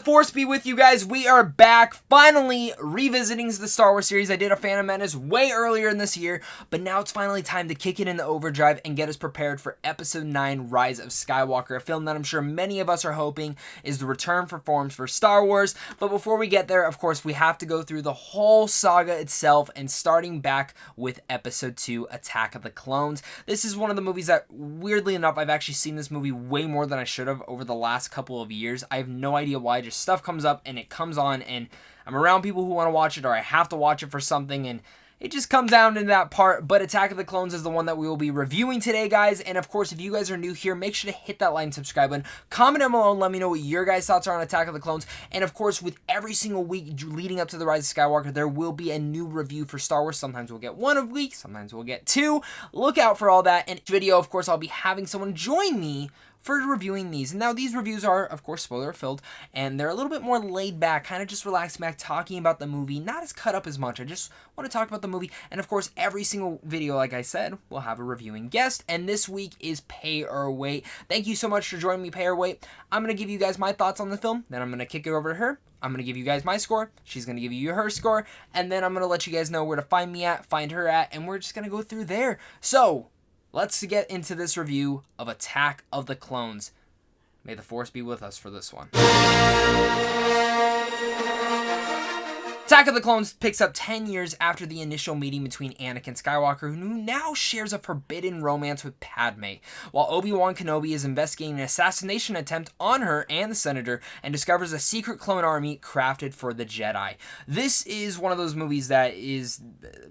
Force be with you guys. We are back, finally revisiting the Star Wars series. I did a Phantom Menace way earlier in this year, but now it's finally time to kick it into overdrive and get us prepared for Episode 9, Rise of Skywalker, a film that I'm sure many of us are hoping is the return for forms for Star Wars. But before we get there, of course, we have to go through the whole saga itself, and starting back with Episode 2, Attack of the Clones. This is one of the movies that, weirdly enough, I've actually seen this movie way more than I should have over the last couple of years. I have no idea why. Just stuff comes up and it comes on and I'm around people who want to watch it, or I have to watch it for something, and it just comes down to that part. But Attack of the Clones is the one that we will be reviewing today, guys. And of course, if you guys are new here, make sure to hit that like and subscribe button. Comment down below and let me know what your guys' thoughts are on Attack of the Clones. And of course, with every single week leading up to the Rise of Skywalker, there will be a new review for Star Wars. Sometimes we'll get one a week, sometimes we'll get two. Look out for all that. And video, of course, I'll be having someone join me for reviewing these. And now these reviews are, of course, spoiler filled, and they're a little bit more laid back, kind of just relaxed back, talking about the movie, not as cut up as much. I just want to talk about the movie. And of course, every single video, like I said, will have a reviewing guest, and this week is Pay or Wait. Thank you so much for joining me, Pay or Wait. I'm going to give you guys my thoughts on the film, then I'm going to kick it over to her. I'm going to give you guys my score, she's going to give you her score, and then I'm going to let you guys know where to find me at, find her at, and we're just going to go through there. So, let's get into this review of Attack of the Clones. May the Force be with us for this one. Attack of the Clones picks up 10 years after the initial meeting between Anakin Skywalker, who now shares a forbidden romance with Padme, while Obi-Wan Kenobi is investigating an assassination attempt on her and the Senator, and discovers a secret clone army crafted for the Jedi. This is one of those movies that is,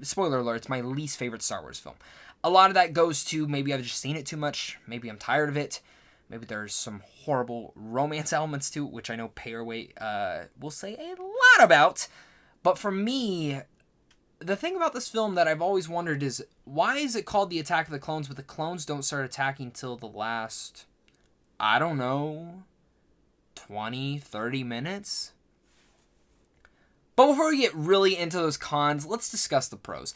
spoiler alert, it's my least favorite Star Wars film. A lot of that goes to maybe I've just seen it too much, maybe I'm tired of it, maybe there's some horrible romance elements to it, which I know Pay or Wait will say a lot about. But for me, the thing about this film that I've always wondered is, why is it called the Attack of the Clones, but the clones don't start attacking till the last, I don't know, 20, 30 minutes? But before we get really into those cons, let's discuss the pros.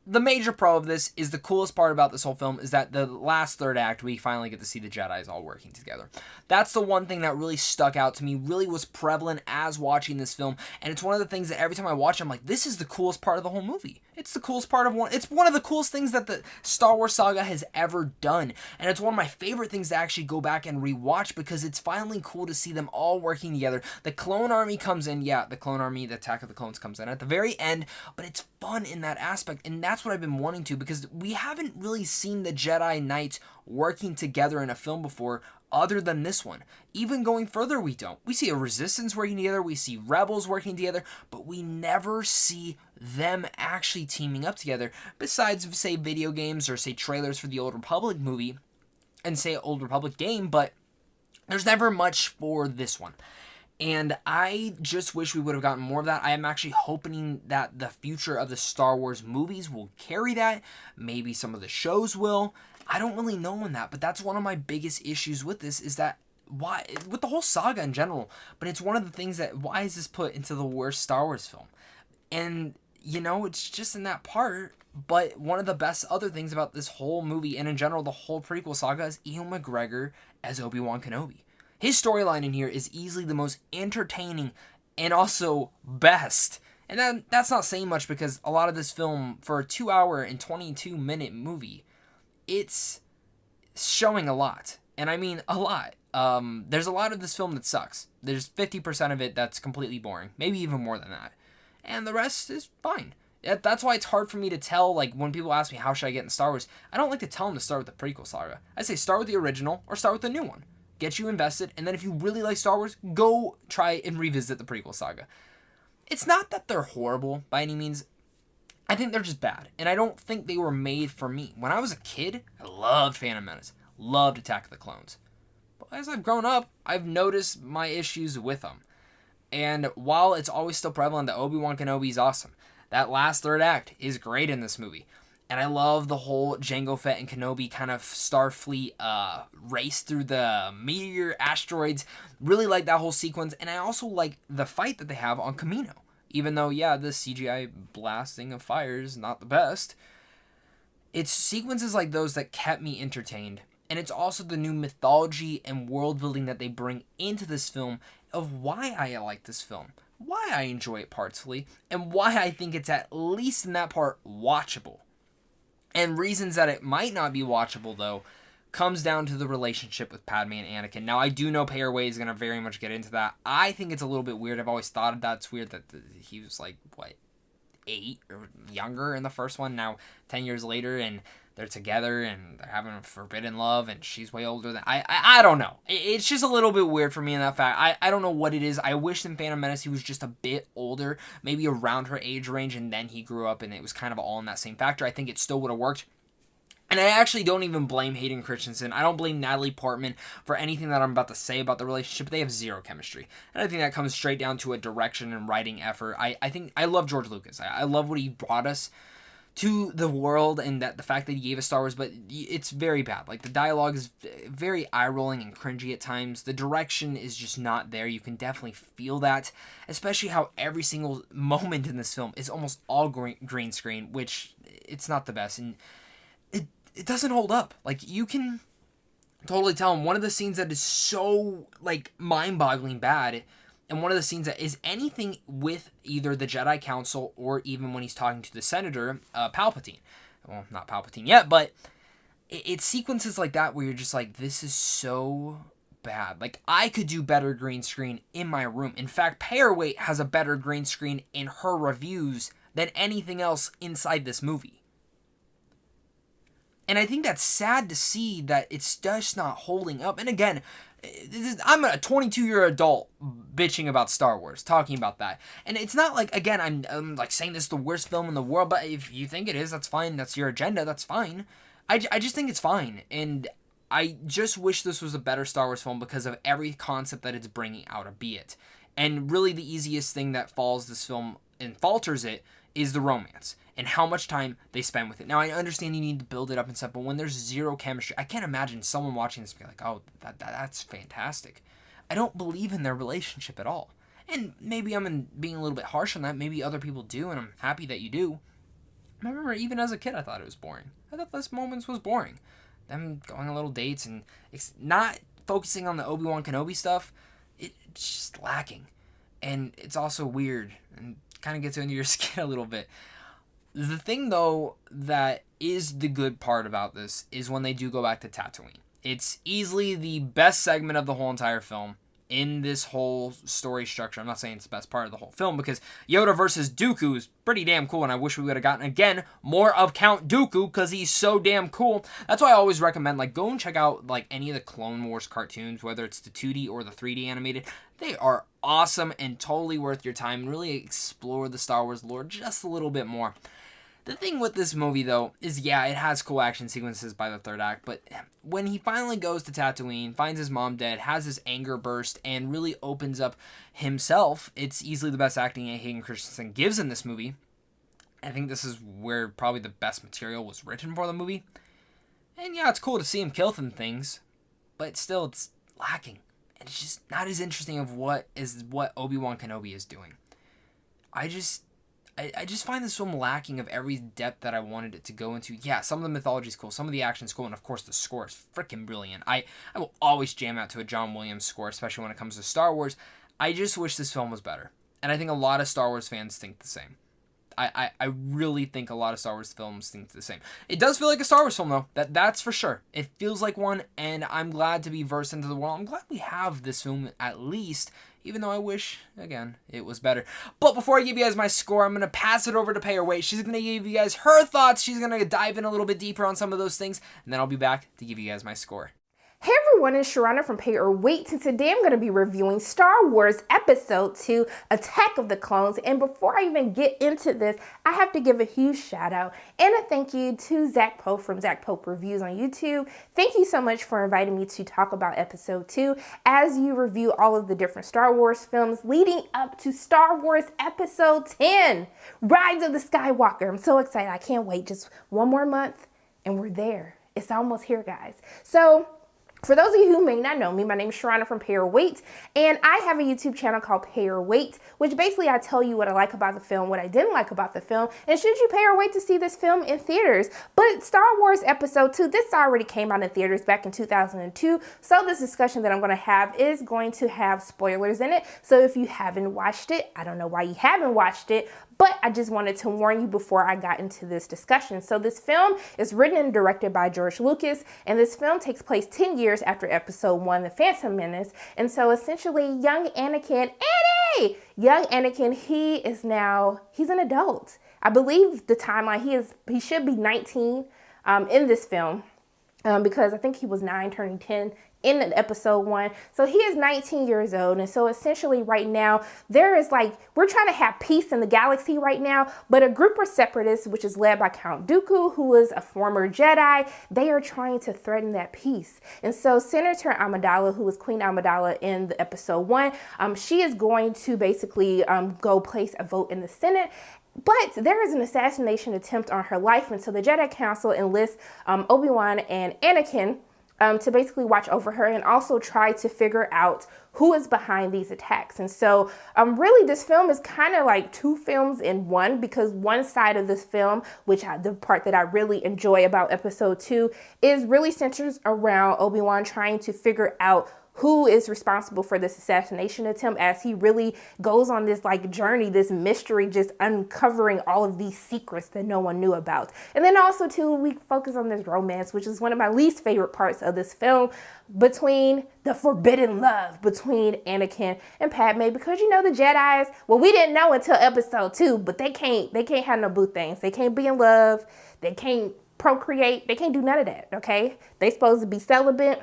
The major pro of this is, the coolest part about this whole film is that the last third act, we finally get to see the Jedis all working together. That's the one thing that really stuck out to me, really was prevalent as watching this film, and it's one of the things that every time I watch it, I'm like, this is the coolest part of the whole movie. It's the coolest part of it's one of the coolest things that the Star Wars saga has ever done, and it's one of my favorite things to actually go back and rewatch, because it's finally cool to see them all working together. The clone army comes in, the clone army, the Attack of the Clones comes in at the very end, but it's fun in that aspect, and that's what I've been wanting to, because we haven't really seen the Jedi Knights working together in a film before, other than this one. Even going further, we don't. We see a Resistance working together, we see Rebels working together, but we never see them actually teaming up together, besides, say, video games, or say trailers for the Old Republic movie, and say Old Republic game, but there's never much for this one. And I just wish we would have gotten more of that. I am actually hoping that the future of the Star Wars movies will carry that. Maybe some of the shows will. I don't really know on that, but that's one of my biggest issues with this, is that why, with the whole saga in general, but it's one of the things that, why is this put into the worst Star Wars film? And, you know, it's just in that part, but one of the best other things about this whole movie, and in general the whole prequel saga, is Ewan McGregor as Obi-Wan Kenobi. His storyline in here is easily the most entertaining and also best. And that's not saying much, because a lot of this film, for a 2-hour and 22-minute movie, it's showing a lot. And I mean a lot. There's a lot of this film that sucks. There's 50% of it that's completely boring. Maybe even more than that. And the rest is fine. That's why it's hard for me to tell, like, when people ask me how should I get in Star Wars, I don't like to tell them to start with the prequel saga. I say start with the original or start with the new one. Get you invested, and then if you really like Star Wars, go try and revisit the prequel saga. It's not that they're horrible by any means. I think they're just bad, and I don't think they were made for me. When I was a kid, I loved Phantom Menace, loved Attack of the Clones. But as I've grown up, I've noticed my issues with them. And while it's always still prevalent that Obi-Wan Kenobi is awesome, that last third act is great in this movie. And I love the whole Jango Fett and Kenobi kind of Starfleet race through the meteor asteroids. Really like that whole sequence. And I also like the fight that they have on Kamino. Even though, yeah, the CGI blasting of fire is not the best. It's sequences like those that kept me entertained. And it's also the new mythology and world building that they bring into this film of why I like this film, why I enjoy it partly, and why I think it's at least in that part watchable. And reasons that it might not be watchable, though, comes down to the relationship with Padme and Anakin. Now, I do know Payerway is going to very much get into that. I think it's a little bit weird. I've always thought that's weird that he was like, 8 or younger in the first one. Now, 10 years later, and they're together, and they're having a forbidden love, and she's way older than... I don't know. It's just a little bit weird for me in that fact. I don't know what it is. I wish in Phantom Menace he was just a bit older, maybe around her age range, and then he grew up, and it was kind of all in that same factor. I think it still would have worked. And I actually don't even blame Hayden Christensen. I don't blame Natalie Portman for anything that I'm about to say about the relationship. They have zero chemistry. And I think that comes straight down to a direction and writing effort. I think I love George Lucas. I love what he brought us to the world, and that the fact that he gave us Star Wars, but it's very bad. Like, the dialogue is very eye-rolling and cringy at times. The direction is just not there. You can definitely feel that, especially how every single moment in this film is almost all green screen, which it's not the best. And it doesn't hold up. Like, you can totally tell him one of the scenes that is so, like, mind-boggling bad, and one of the scenes that is anything with either the Jedi Council or even when he's talking to the Senator, Palpatine. Well, not Palpatine yet, but it's sequences like that where you're just like, this is so bad. Like, I could do better green screen in my room. In fact, Payerway has a better green screen in her reviews than anything else inside this movie. And I think that's sad to see that it's just not holding up. And again, I'm a 22-year adult bitching about Star Wars, talking about that. And it's not like, again, I'm like saying this is the worst film in the world, but if you think it is, that's fine. That's your agenda. That's fine. I just think it's fine. And I just wish this was a better Star Wars film because of every concept that it's bringing out, albeit. And really the easiest thing that falls this film and falters it is the romance and how much time they spend with it. Now, I understand you need to build it up and stuff, but when there's zero chemistry, I can't imagine someone watching this being like, oh, that's fantastic. I don't believe in their relationship at all. And maybe I'm being a little bit harsh on that. Maybe other people do, and I'm happy that you do. I remember even as a kid, I thought it was boring. I thought this Moments was boring. Them going on little dates and it's not focusing on the Obi-Wan Kenobi stuff, it's just lacking. And it's also weird and kind of gets under your skin a little bit. The thing, though, that is the good part about this is when they do go back to Tatooine. It's easily the best segment of the whole entire film in this whole story structure. I'm not saying it's the best part of the whole film because Yoda versus Dooku is pretty damn cool, and I wish we would have gotten, again, more of Count Dooku because he's so damn cool. That's why I always recommend, like, go and check out, like, any of the Clone Wars cartoons, whether it's the 2D or the 3D animated. They are awesome and totally worth your time and really explore the Star Wars lore just a little bit more. The thing with this movie, though, is, yeah, it has cool action sequences by the third act, but when he finally goes to Tatooine, finds his mom dead, has this anger burst, and really opens up himself, it's easily the best acting Hayden Christensen gives in this movie. I think this is where probably the best material was written for the movie. And yeah, it's cool to see him kill some things, but still, it's lacking. And it's just not as interesting of what Obi-Wan Kenobi is doing. I just find this film lacking of every depth that I wanted it to go into. Yeah, some of the mythology is cool, some of the action is cool, and of course the score is freaking brilliant. I will always jam out to a John Williams score, especially when it comes to Star Wars. I just wish this film was better. And I think a lot of Star Wars fans think the same. I really think a lot of Star Wars films think the same. It does feel like a Star Wars film, though. That's for sure. It feels like one, and I'm glad to be versed into the world. I'm glad we have this film at least, even though I wish, again, it was better. But before I give you guys my score, I'm going to pass it over to Payerway. She's going to give you guys her thoughts. She's going to dive in a little bit deeper on some of those things, and then I'll be back to give you guys my score. Hey everyone, it's Sharana from Pay or Wait, and today I'm going to be reviewing Star Wars Episode 2, Attack of the Clones. And before I even get into this, I have to give a huge shout out and a thank you to Zach Pope from Zach Pope Reviews on YouTube. Thank you so much for inviting me to talk about Episode 2 as you review all of the different Star Wars films leading up to Star Wars Episode 10, Rise of the Skywalker. I'm so excited. I can't wait. Just one more month and we're there. It's almost here, guys. So For those of you who may not know me, my name is Sharana from Pay Your Weight, and I have a YouTube channel called Pay Your Weight, which basically I tell you what I like about the film, what I didn't like about the film, and should you pay your weight to see this film in theaters. But Star Wars Episode 2, this already came out in theaters back in 2002, so this discussion that I'm going to have is going to have spoilers in it. So if you haven't watched it, I don't know why you haven't watched it, but I just wanted to warn you before I got into this discussion. So this film is written and directed by George Lucas, and this film takes place 10 years after Episode 1, The Phantom Menace. And so essentially, young Anakin, he's an adult. I believe the timeline, he should be 19 in this film. Because I think he was 9 turning 10 in Episode 1. So he is 19 years old. And so essentially right now, we're trying to have peace in the galaxy right now, but a group of separatists, which is led by Count Dooku, who is a former Jedi, they are trying to threaten that peace. And so Senator Amidala, who was Queen Amidala in the Episode 1, she is going to basically go place a vote in the Senate. But there is an assassination attempt on her life, and so the Jedi Council enlists Obi-Wan and Anakin to basically watch over her and also try to figure out who is behind these attacks. And so really this film is kind of like two films in one, because one side of this film, the part that I really enjoy about Episode 2, is really centers around Obi-Wan trying to figure out who is responsible for this assassination attempt, as he really goes on this journey, this mystery, just uncovering all of these secrets that no one knew about. And then also too, we focus on this romance, which is one of my least favorite parts of this film, between the forbidden love between Anakin and Padme, because the Jedis, well, we didn't know until Episode 2, but they can't have no boo things. They can't be in love. They can't procreate. They can't do none of that. Okay. They supposed to be celibate.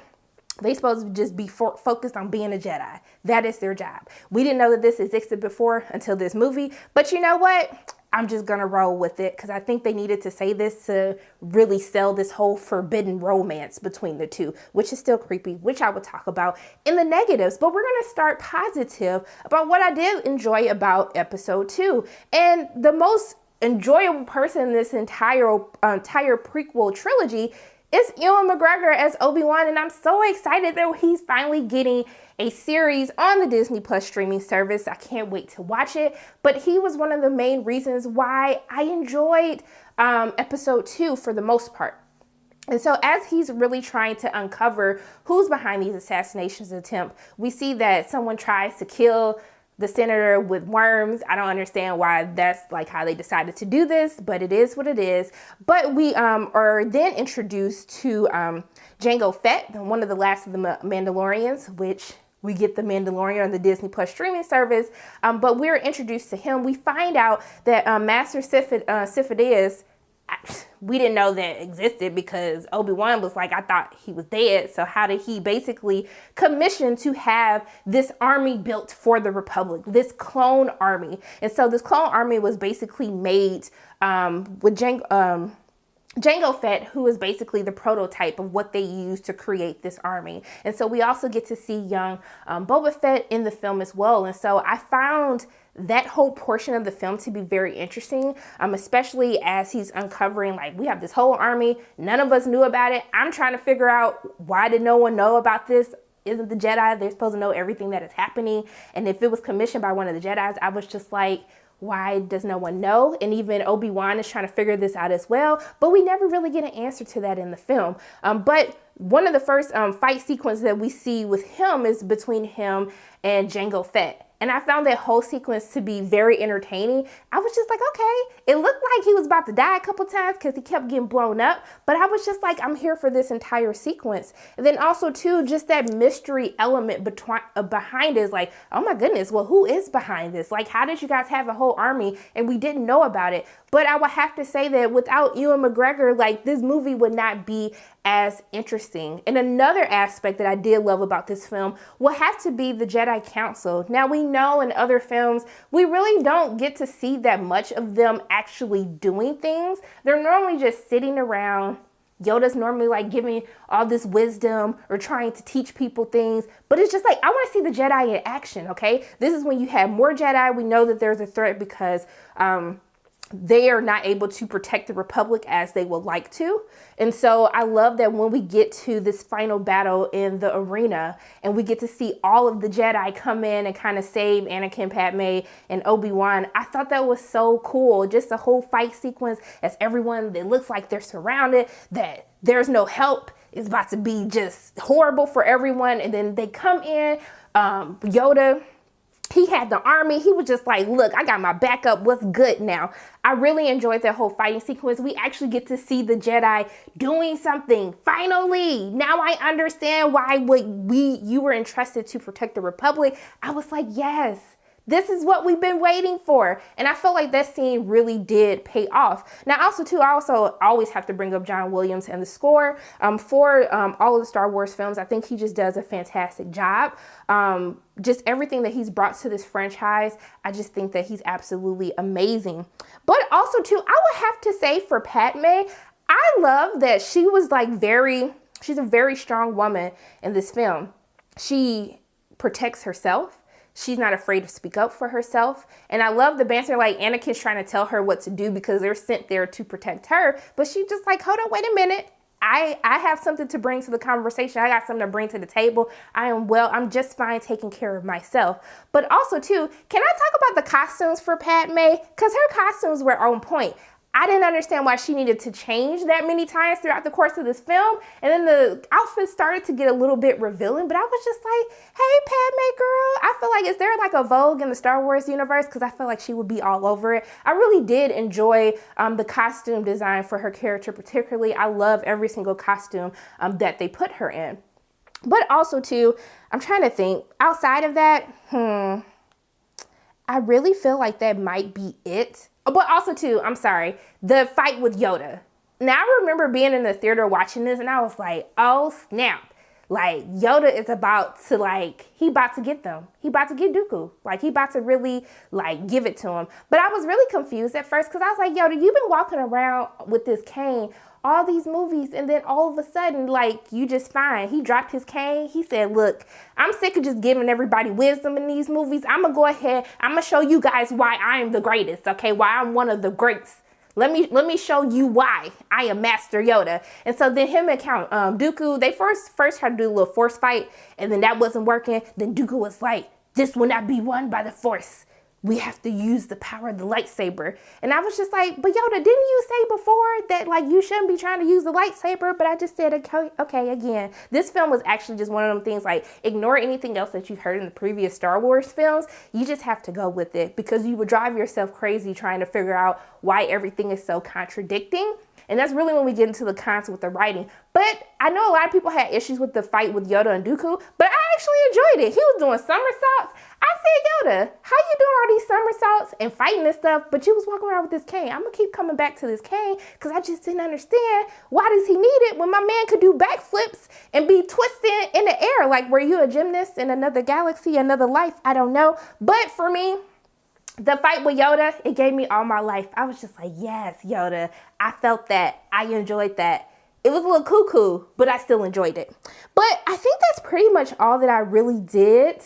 They supposed to just be focused on being a Jedi. That is their job. We didn't know that this existed before until this movie. But you know what? I'm just going to roll with it, because I think they needed to say this to really sell this whole forbidden romance between the two, which is still creepy, which I will talk about in the negatives. But we're going to start positive about what I did enjoy about Episode 2. And the most enjoyable person in this entire prequel trilogy is Ewan McGregor as Obi-Wan, and I'm so excited that he's finally getting a series on the Disney Plus streaming service. I can't wait to watch it, but he was one of the main reasons why I enjoyed Episode 2 for the most part. And so as he's really trying to uncover who's behind these assassinations attempt, we see that someone tries to kill the senator with worms. I don't understand why that's how they decided to do this, but it is what it is. But we are then introduced to Jango Fett, one of the last of the Mandalorians, which we get the Mandalorian on the Disney Plus streaming service. But we're introduced to him. We find out that Master Sifo-Dyas, we didn't know that existed, because Obi-Wan was like, I thought he was dead. So how did he basically commission to have this army built for the Republic, this clone army? And so this clone army was basically made with Jango Fett, who is basically the prototype of what they used to create this army. And so we also get to see young Boba Fett in the film as well. And so I found that whole portion of the film to be very interesting, especially as he's uncovering, we have this whole army, none of us knew about it. I'm trying to figure out, why did no one know about this? Isn't the Jedi, they're supposed to know everything that is happening? And if it was commissioned by one of the Jedis, I was just like, why does no one know? And even Obi-Wan is trying to figure this out as well, but we never really get an answer to that in the film. But one of the first fight sequences that we see with him is between him and Jango Fett. And I found that whole sequence to be very entertaining. I was just like, okay, it looked like he was about to die a couple times because he kept getting blown up. But I was just like, I'm here for this entire sequence. And then also too, just that mystery element behind it is like, oh my goodness, well, who is behind this? How did you guys have a whole army and we didn't know about it? But I would have to say that without Ewan McGregor, this movie would not be as interesting. And another aspect that I did love about this film will have to be the Jedi Council. Now, we know in other films, we really don't get to see that much of them actually doing things. They're normally just sitting around. Yoda's normally giving all this wisdom or trying to teach people things, but it's just I want to see the Jedi in action, okay? This is when you have more Jedi. We know that there's a threat because they are not able to protect the Republic as they would like to. And so I love that when we get to this final battle in the arena and we get to see all of the Jedi come in and kind of save Anakin, Padme, and Obi-Wan, I thought that was so cool. Just the whole fight sequence as everyone, it looks like they're surrounded, that there's no help. It's about to be just horrible for everyone. And then they come in, Yoda, he had the army. He was just like, look, I got my backup. What's good now? I really enjoyed that whole fighting sequence. We actually get to see the Jedi doing something. Finally, now I understand why you were entrusted to protect the Republic. I was like, yes, this is what we've been waiting for. And I felt like that scene really did pay off. Now, also, too, I also always have to bring up John Williams and the score for all of the Star Wars films. I think he just does a fantastic job. Just everything that he's brought to this franchise, I just think that he's absolutely amazing. But also, too, I would have to say for Padme, I love that she was like she's a very strong woman in this film. She protects herself. She's not afraid to speak up for herself. And I love the banter, like Anakin's trying to tell her what to do because they're sent there to protect her. But she just like, hold on, wait a minute. I have something to bring to the conversation. I got something to bring to the table. I'm just fine taking care of myself. But also too, can I talk about the costumes for Padme? Because her costumes were on point. I didn't understand why she needed to change that many times throughout the course of this film. And then the outfit started to get a little bit revealing, but I was just like, hey, Padme girl, I feel like, is there like a Vogue in the Star Wars universe? Because I feel like she would be all over it. I really did enjoy the costume design for her character, particularly. I love every single costume that they put her in. But also too, I'm trying to think, outside of that, I really feel like that might be it. But also too, I'm sorry, the fight with Yoda. Now I remember being in the theater watching this and I was like, oh snap. Like Yoda is about to he about to get them. He about to get Dooku. Like he about to really give it to him. But I was really confused at first because I was like, Yoda, you've been walking around with this cane all these movies, and then all of a sudden, you just fine. He dropped his cane. He said, look, I'm sick of just giving everybody wisdom in these movies. I'm going to go ahead. I'm going to show you guys why I am the greatest, okay? Why I'm one of the greats. Let me show you why I am Master Yoda. And so then him and Count Dooku, they first tried to do a little force fight, and then that wasn't working. Then Dooku was like, this will not be won by the force. We have to use the power of the lightsaber. And I was just like, but Yoda, didn't you say before that you shouldn't be trying to use the lightsaber? But I just said, okay, again, this film was actually just one of them things ignore anything else that you've heard in the previous Star Wars films. You just have to go with it because you would drive yourself crazy trying to figure out why everything is so contradicting. And that's really when we get into the concept with the writing. But I know a lot of people had issues with the fight with Yoda and Dooku, but I actually enjoyed it. He was doing somersaults. I said, Yoda, how you doing all these somersaults and fighting and stuff, but you was walking around with this cane? I'm going to keep coming back to this cane because I just didn't understand why does he need it when my man could do backflips and be twisting in the air? Were you a gymnast in another galaxy, another life? I don't know. But for me, the fight with Yoda, it gave me all my life. I was just like, yes, Yoda. I felt that. I enjoyed that. It was a little cuckoo, but I still enjoyed it. But I think that's pretty much all that I really did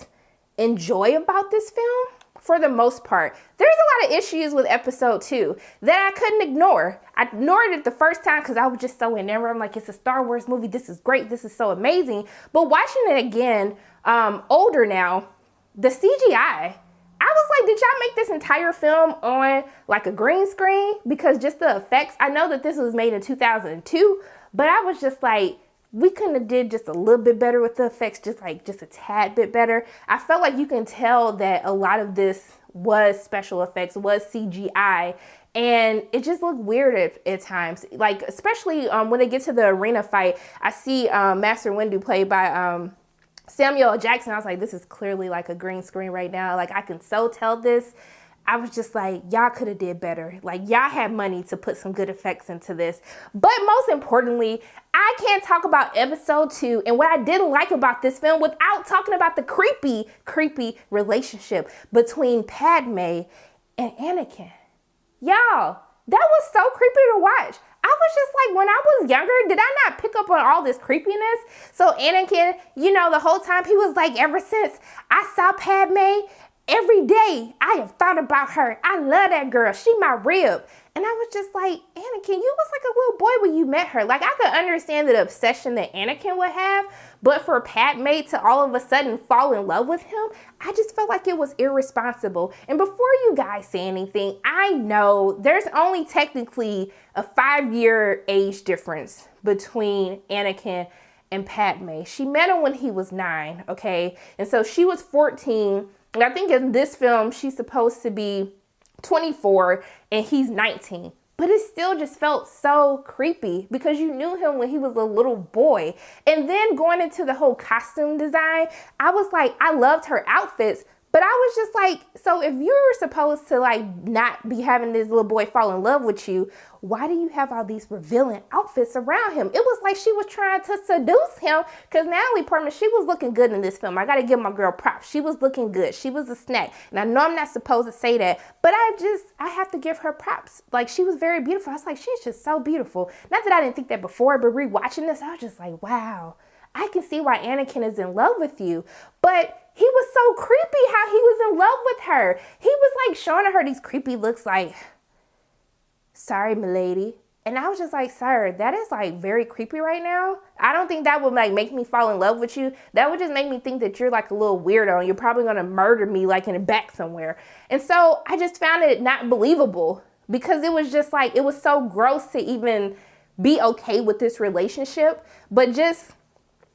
enjoy about this film for the most part. There's a lot of issues with episode 2 that I couldn't ignore. I ignored it the first time because I was just so enamored. I'm like, it's a Star Wars movie. This is great. This is so amazing. But watching it again, older now, the CGI, I was like, did y'all make this entire film on a green screen? Because just the effects, I know that this was made in 2002, but I was just like, we couldn't have did just a little bit better with the effects, just a tad bit better. I felt like you can tell that a lot of this was special effects, was CGI, and it just looked weird at times. Especially when they get to the arena fight, I see Master Windu played by Samuel L. Jackson. I was like, this is clearly a green screen right now. I can so tell this. I was just like, y'all could have did better. Y'all had money to put some good effects into this. But most importantly, I can't talk about episode 2 and what I didn't like about this film without talking about the creepy relationship between Padme and Anakin. Y'all, that was so creepy to watch. I was just like, when I was younger, did I not pick up on all this creepiness? So Anakin, the whole time he was like, ever since I saw Padme Every day I have thought about her. I love that girl. She my rib. And I was just like, Anakin, you was like a little boy when you met her. Like, I could understand the obsession that Anakin would have, but for Padme to all of a sudden fall in love with him, I just felt like it was irresponsible. And before you guys say anything, I know there's only technically a 5-year age difference between Anakin and Padme. She met him when he was 9, okay? And so she was 14. And I think in this film, she's supposed to be 24 and he's 19. But it still just felt so creepy because you knew him when he was a little boy. And then going into the whole costume design, I was like, I loved her outfits. But I was just like, so if you were supposed to like not be having this little boy fall in love with you, why do you have all these revealing outfits around him? It was like she was trying to seduce him because Natalie Portman, she was looking good in this film. I got to give my girl props. She was looking good. She was a snack. And I know I'm not supposed to say that, but I have to give her props. Like, she was very beautiful. I was like, she's just so beautiful. Not that I didn't think that before, but rewatching this, I was just like, wow, I can see why Anakin is in love with you. But he was so creepy how he was in love with her. He was like showing her these creepy looks like, sorry, milady. And I was just like, sir, that is like very creepy right now. I don't think that would like make me fall in love with you. That would just make me think that you're like a little weirdo and you're probably going to murder me like in the back somewhere. And so I just found it not believable because it was just like, it was so gross to even be okay with this relationship, but just,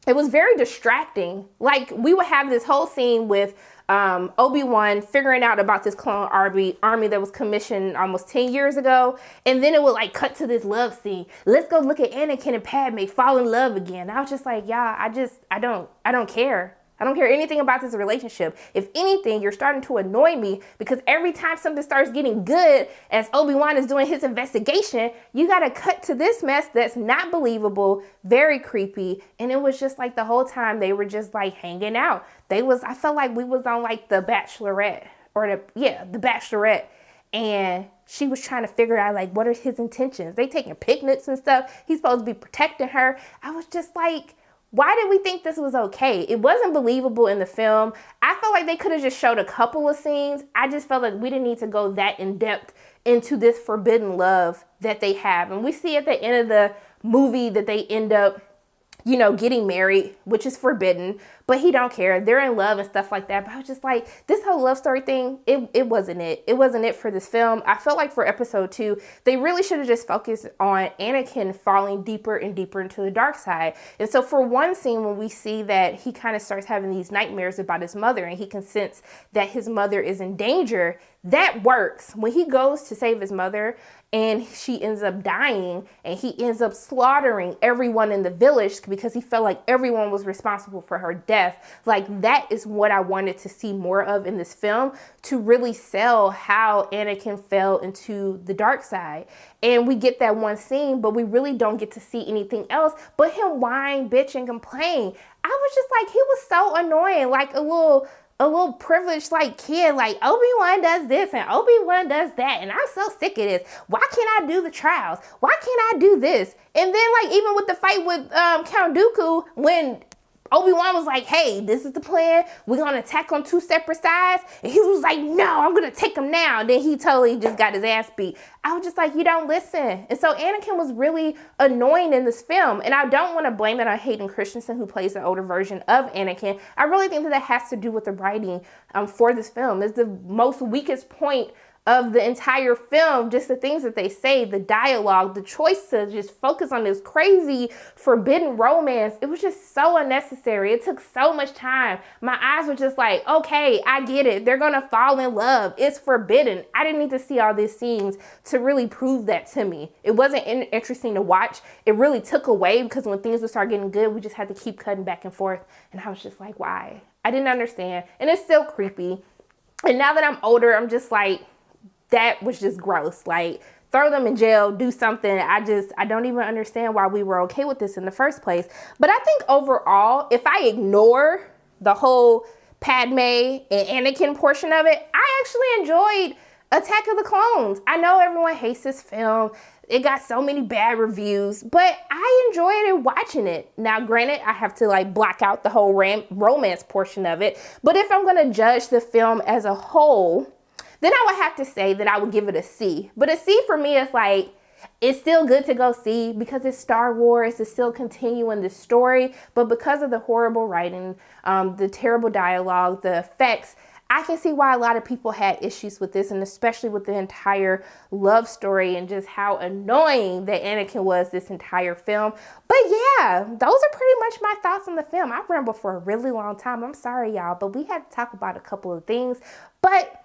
it was very distracting. Like, we would have this whole scene with Obi-Wan figuring out about this clone army that was commissioned almost 10 years ago. And then it would like cut to this love scene. Let's go look at Anakin and Padme fall in love again. I was just like, y'all, I don't care. I don't care anything about this relationship. If anything, you're starting to annoy me because every time something starts getting good, as Obi-Wan is doing his investigation, you got to cut to this mess that's not believable, very creepy. And it was just like the whole time they were just like hanging out. I felt like we was on like The Bachelorette The Bachelorette. And she was trying to figure out like, what are his intentions? They taking picnics and stuff. He's supposed to be protecting her. I was just like, why did we think this was okay? It wasn't believable in the film. I felt like they could have just showed a couple of scenes. I just felt like we didn't need to go that in depth into this forbidden love that they have. And we see at the end of the movie that they end up, getting married, which is forbidden, but he don't care. They're in love and stuff like that. But I was just like, this whole love story thing, it wasn't it. It wasn't it for this film. I felt like for episode 2, they really should have just focused on Anakin falling deeper and deeper into the dark side. And so for one scene, when we see that he kind of starts having these nightmares about his mother and he can sense that his mother is in danger, that works. When he goes to save his mother and she ends up dying and he ends up slaughtering everyone in the village because he felt like everyone was responsible for her death. Like, that is what I wanted to see more of in this film to really sell how Anakin fell into the dark side. And we get that one scene, but we really don't get to see anything else but him whine, bitch, and complain. I was just like, he was so annoying, like a little privileged like kid, like Obi-Wan does this and Obi-Wan does that, and I'm so sick of this. Why can't I do the trials? Why can't I do this? And then like even with the fight with Count Dooku, when Obi-Wan was like, hey, this is the plan. We're going to attack on 2 separate sides. And he was like, no, I'm going to take him now. And then he totally just got his ass beat. I was just like, you don't listen. And so Anakin was really annoying in this film. And I don't want to blame it on Hayden Christensen, who plays the older version of Anakin. I really think that has to do with the writing for this film. It's the most weakest point of the entire film, just the things that they say, the dialogue, the choice to just focus on this crazy forbidden romance. It was just so unnecessary. It took so much time. My eyes were just like, okay, I get it. They're gonna fall in love. It's forbidden. I didn't need to see all these scenes to really prove that to me. It wasn't interesting to watch. It really took away because when things would start getting good, we just had to keep cutting back and forth. And I was just like, why? I didn't understand. And it's still creepy. And now that I'm older, I'm just like, that was just gross. Like, throw them in jail, do something. I don't even understand why we were okay with this in the first place. But I think overall, if I ignore the whole Padme and Anakin portion of it, I actually enjoyed Attack of the Clones. I know everyone hates this film. It got so many bad reviews, but I enjoyed it watching it. Now, granted, I have to like block out the whole romance portion of it, but if I'm gonna judge the film as a whole, then I would have to say that I would give it a C. But a C for me is like, it's still good to go see because it's Star Wars. It's still continuing the story, but because of the horrible writing, the terrible dialogue, the effects, I can see why a lot of people had issues with this, and especially with the entire love story and just how annoying that Anakin was this entire film. But yeah, those are pretty much my thoughts on the film. I've rambled for a really long time. I'm sorry, y'all, but we had to talk about a couple of things. But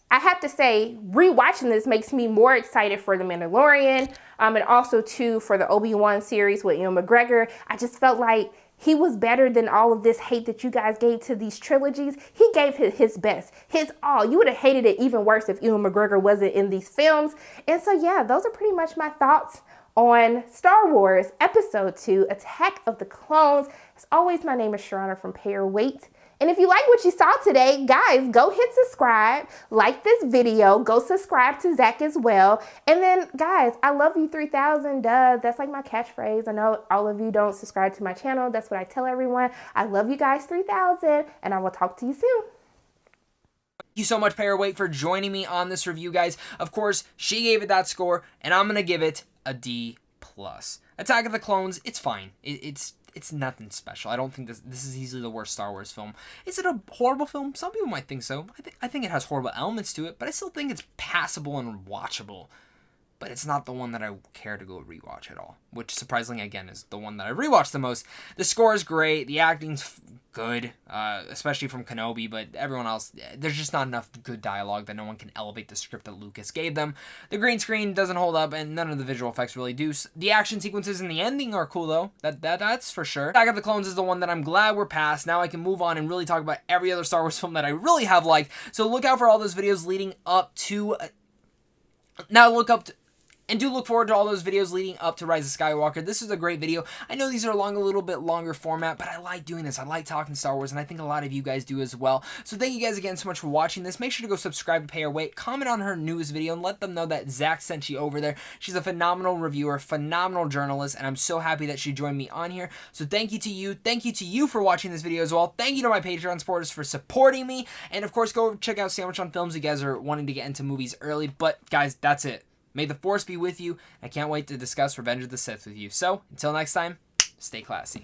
I have to say, rewatching this makes me more excited for The Mandalorian, and also too for the Obi-Wan series with Ewan McGregor. I just felt like he was better than all of this hate that you guys gave to these trilogies. He gave his best, his all. You would have hated it even worse if Ewan McGregor wasn't in these films. And so yeah, those are pretty much my thoughts on Star Wars Episode 2, Attack of the Clones. As always, my name is Sharana from Pay or Wait. And if you like what you saw today, guys, go hit subscribe, like this video, go subscribe to Zach as well. And then, guys, I love you 3000, duh. That's like my catchphrase. I know all of you don't subscribe to my channel. That's what I tell everyone. I love you guys 3000, and I will talk to you soon. Thank you so much, Pay or Wait, for joining me on this review, guys. Of course, she gave it that score, and I'm going to give it a D+. Attack of the Clones, it's fine. It's nothing special. I don't think this is easily the worst Star Wars film. Is it a horrible film? Some people might think so. I think it has horrible elements to it, but I still think it's passable and watchable. But it's not the one that I care to go rewatch at all, which surprisingly, again, is the one that I rewatched the most. The score is great. The acting's good, especially from Kenobi, but everyone else, there's just not enough good dialogue that no one can elevate the script that Lucas gave them. The green screen doesn't hold up, and none of the visual effects really do. The action sequences and the ending are cool, though. That's for sure. Attack of the Clones is the one that I'm glad we're past. Now I can move on and really talk about every other Star Wars film that I really have liked. So look out for all those videos leading up to... And do look forward to all those videos leading up to Rise of Skywalker. This is a great video. I know these are a little bit longer format, but I like doing this. I like talking Star Wars, and I think a lot of you guys do as well. So thank you guys again so much for watching this. Make sure to go subscribe to Pay or Wait. Comment on her newest video and let them know that Zach sent you over there. She's a phenomenal reviewer, phenomenal journalist, and I'm so happy that she joined me on here. So thank you to you. Thank you to you for watching this video as well. Thank you to my Patreon supporters for supporting me. And of course, go check out Sandwich on Films if you guys are wanting to get into movies early. But guys, that's it. May the Force be with you. I can't wait to discuss Revenge of the Sith with you. So, until next time, stay classy.